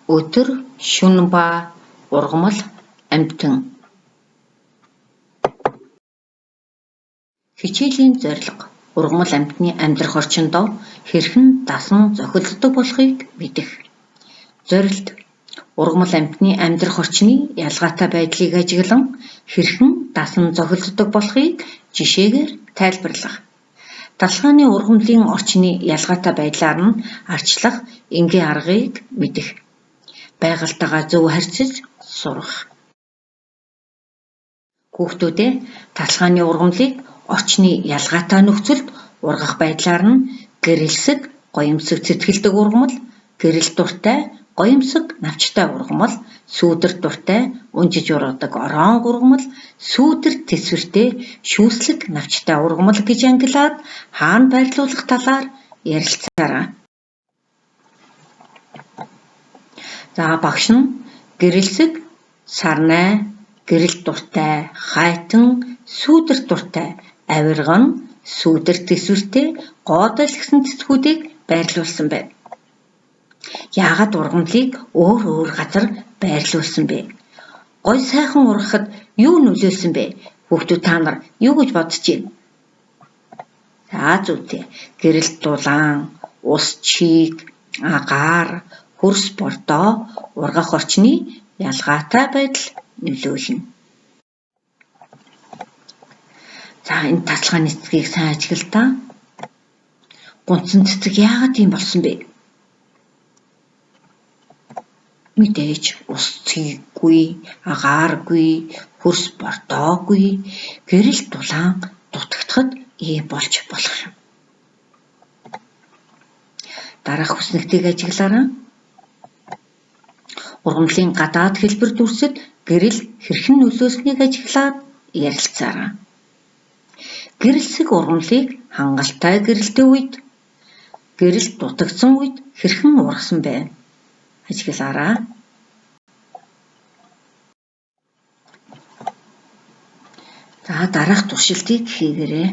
Өдөр, шөнө ба ургамал амьтан. Хичээлийн зорилго ургамал амьтны амьдрах орчиндөө хэрхэн дасан зохицолдог болохыг мэдэх. Зорилт ургамал амьтны амьдрах орчны ялгаатай байдлыг ажиглан хэрхэн дасан зохицолдог болохыг жишээгээр тайлбарлах. Талхааны ургамлын орчны ялгаатай байдлаар нь арчлах энгийн аргыг мэдэх. Байгальтайгаа зөв харьцаж сурах. Хүүхдүүдээ талхааны ургамлыг орчны ялгаатай нөхцөлд ургах байдлаар нь гэрэлсэг, гоёмсог цэцгэлдэг ургамал, гэрэл дуртай, гоёмсог навчтай ургамал, сүүдэр дуртай, унжиж ургадаг ороон ургамал, сүүдэр тэсвэртэй, шүүслэг навчтай ургамал гэж ангилаад хаана байрлуулах талаар ярилцаарай. Багш нь гэрэлсэг, сарнай, гэрэл дуртай, хайтан, сүүдэр дуртай, авирган, сүүдэр тэсвэртэй, гоодол гэсэн цэцгүүдийг байрлуулсан байна. Яагаад ургамлыг өөр газар байрлуулсан бэ? Гой сайхан ургахад юу нөлөөлсөн бэ? Хүүхдүүд та нар юу гэж бодож байна? Зүйтэй. Гэрэл дулаан, ус чийг, агаар, хөрс бордоо ургах орчны ялгаатай байдал нөлөөлнө. Энэ талхааны цэцгийг сайн ажиглаа. Гунцсан цэцэг яагаад ийм болсон бэ? Мэдээж ус цэггүй, агааргүй, хөрс бордоогүй, гэрэл дулаан дутагдахад ийм болж болох юм. Дараах хүснэгтийг ажиглаарай. Ургамлын гадаад хэлбэр дүрсэд гэрэл хэрхэн нөлөөснийг ажиглаад ярилцаарай. Гэрэлсэг ургамлыг хангалттай гэрэлтэй үед, гэрэл дутагдсан үед хэрхэн ургасан бэ? Ажиглаарай. Дараах туршилтыг хийгээрэй.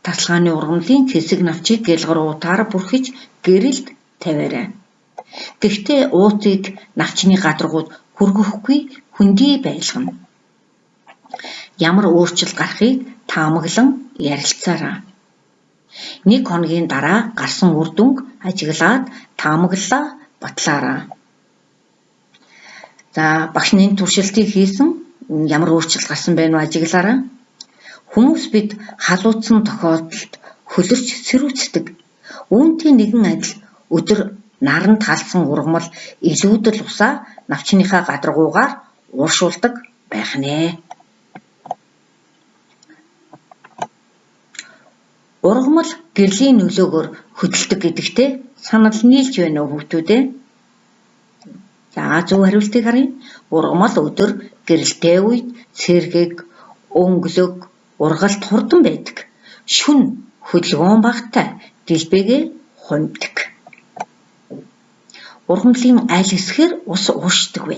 Талхааны ургамлын хэсэг навчийг гэлгар уутаар бүрхэж гэрэлд тавиарай. Гэхдээ уутыг навчны гадаргууд хүргэхгүй хүндий байлгана. Ямар өөрчлөлт гарахыг таамаглан ярилцаарай. 1 хоногийн дараа гарсан үр дүнг ажиглаад таамаглалаа батлаарай. Багшны туршилтыг хийсэн ямар өөрчлөлт гарсан бэ вэ ажиглаарай. Хүмүүс бид халуутсан тохиолдолд хөлөрч сэрүүцдэг. Үүнтэй нэгэн адил өдөр наранд халсан ургамал илүүдэл усаа навчныхаа гадаргуугаар ууршуулдаг байх нэ. Ургамал гэрлийн нөлөөгөөр хөдөлдөг гэдэгтээ санал нийлж байна уу хүүхдүүдээ? Зөв хариултыг харъя. Ургамал өдөр гэрэлтэй үед цэргэг, өнгөлөг, ургалт хурдан байдаг. Шөнө хөдөлгөөн багатай, дэлбэгээ хумдаг. Ургамлын аль хэсгээр ус уушдаг вэ?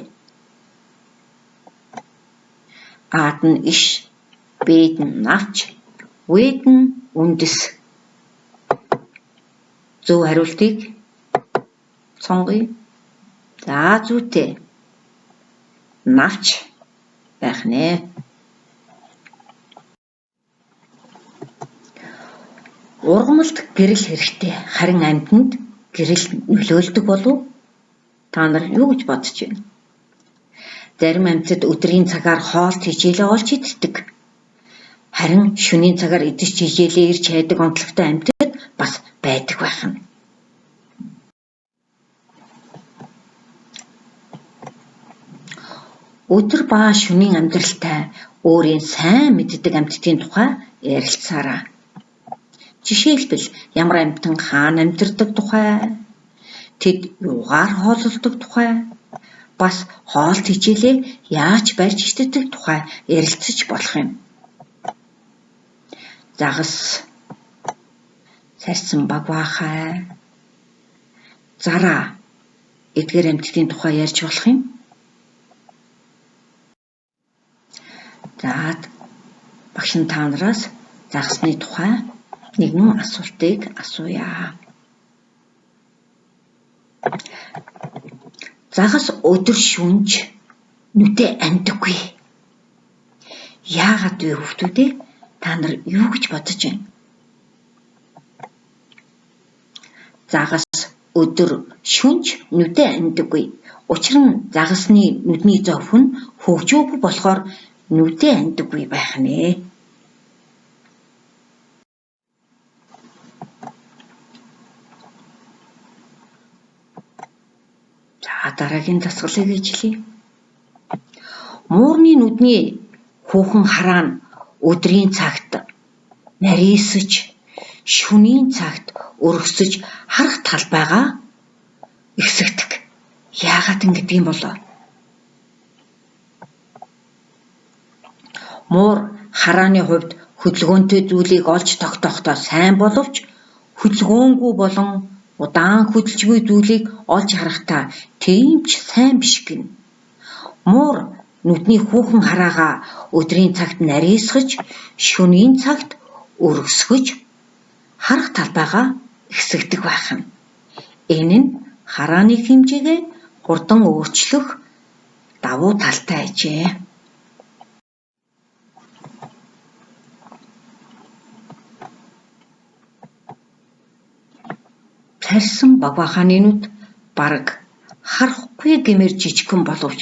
А-д нь иш, Б-д нь навч, В-д нь үндэс. Зөв хариултыг сонгоё. Зүйтэй. Навч байх нэ. Ургамалд гэрэл хэрэгтэй. Харин амьтанд гэрэл нөлөөлдөг болов? Та нар юу гэж бодож байна? Зарим амьтад өдрийн цагаар хоолт хичээлээ олж иддэг. Харин шөнийн цагаар идэж хичээлээ ирж хайдаг онцлогтой амьтад бас байдаг байх нь. Өдөр ба шөнийн амьдралтай өөрийн сайн мэддэг амьтдын тухай ярилцаарай. Жишээлбэл ямар амьтан хаана амьдардаг тухай, тэд юугаар хооллолдог тухай, бас хоолт хичээлээ яаж барьж ичдэг тухай ярилцаж болох юм. Загас, сарсан багваахай, зараа эдгээр амьтдын тухай ярьж болох юм. Багш нь та нараас загасны тухай нэгэн асуултыг асууя. Загас өдөр шүнж нүдээ амдаггүй. Яагаад вэ хүүхдүүд ээ? Та нар юу гэж бодож байна? Загас өдөр шүнж нүдээ амдаггүй. Учир нь загасны нүдний зовх нь хөгжөөгүй болохоор нүдээ амдаггүй байх нэ. За дараагийн дасгалыг хийлье. Муурны нүдний хүүхэн хараа нь өдрийн цагт нарийсаж, шөнийн цагт өргөсөж харах талбайгаа ихсэгдэг. Яагаад ингэдэг юм болоо? Муур харааны хувьд хөдөлгөөнтэй зүйлийг олж тогтоохдоо сайн боловч хөдөлгөөнгүй болон удаан хөдөлжгүй зүйлийг олж харахтаа тийм ч сайн биш гэнэ. Муур нүдний хүүхэн хараагаа өдрийн цагт нарийсгаж, шөнийн цагт өргөсгөж харах талбайгаа ихсэгдэг байх нь. Энэ нь харааны хэмжээгээ хурдан өөрчлөх давуу талтай ажээ. Тарьсан багвааханы нүд бараг харахгүй гэмээр жижигхэн боловч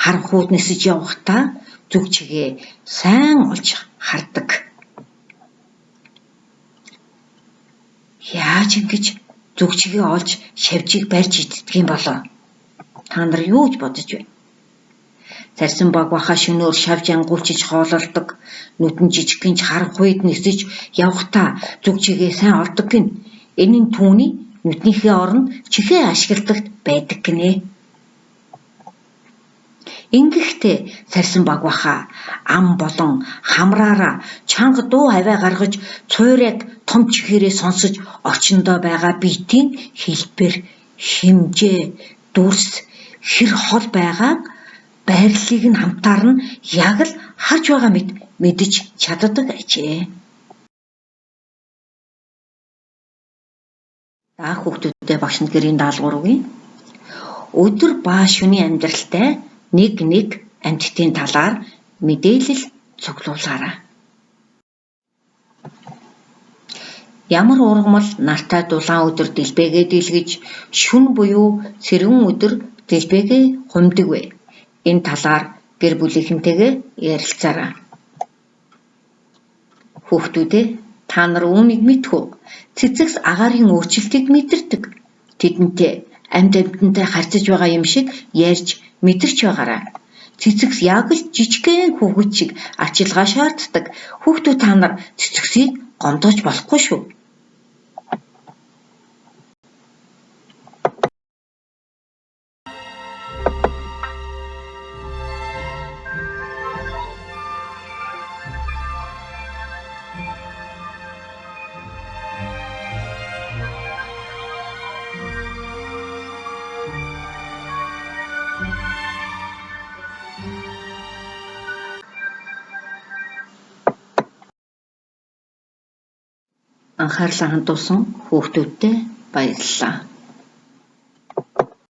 харанхууд нисэж явахдаа зүг чигээ сайн олж хардаг. Яаж ингэж зүг чигээ олж шавжийг барьж иддэг юм болоо? Та нар юу гэж бодож байна? Тарьсан багваахаа шөнөөр шавж ангуулчиж хоололдог, нүдэн жижигхэн харанхуйд нисэж явахдаа зүг чигээ сайн олдог гин. Энэ нь түүний нүднийхээ оронд чихээ ашигладагт байдаг гинэ. Ингэхдээ тарьсан багваахаа ам болон хамраараа чанга дуу аваа гаргаж цуурайг том чихээрээ сонсож орчиндөө байгаа биетийн хэлбэр, хэмжээ, дүрс, хэр хол байгааг байрлалыг нь хамтаар нь яг л харж байгаа мэт мэдэж чаддаг ажээ. За хүүхдүүдээ багшнд гэрийн даалгавар өгье. Өдөр ба шөнийн амьдралтай нэг амьтдын талаар мэдээлэл цуглуулаарай. Ямар ургамал нартай дулаан өдөр дэлбэгээ дийлгэж, шүн буюу сэргэн өдөр дэлбэгээ хумдаг вэ? Энэ талаар гэр бүлийнхэнтэйгээ ярилцаарай. Хүүхдүүдээ та нар үүнийг мэдэх үү? Цэцэгс агаарын өөрчлөлтийг мэдэрдэг. Тэдэнтэй амьтантай харьцаж байгаа юм шиг ярьж мэдэрч байгаарай. Цэцэгс яг л жижигхэн хүүхэд шиг ачилгаа шаарддаг. Хүүхдүүд та нар цэцэгсийг гомдоож болохгүй шүү. Анхаарлаа хандуулсан хүүхдүүдтэй баярлалаа.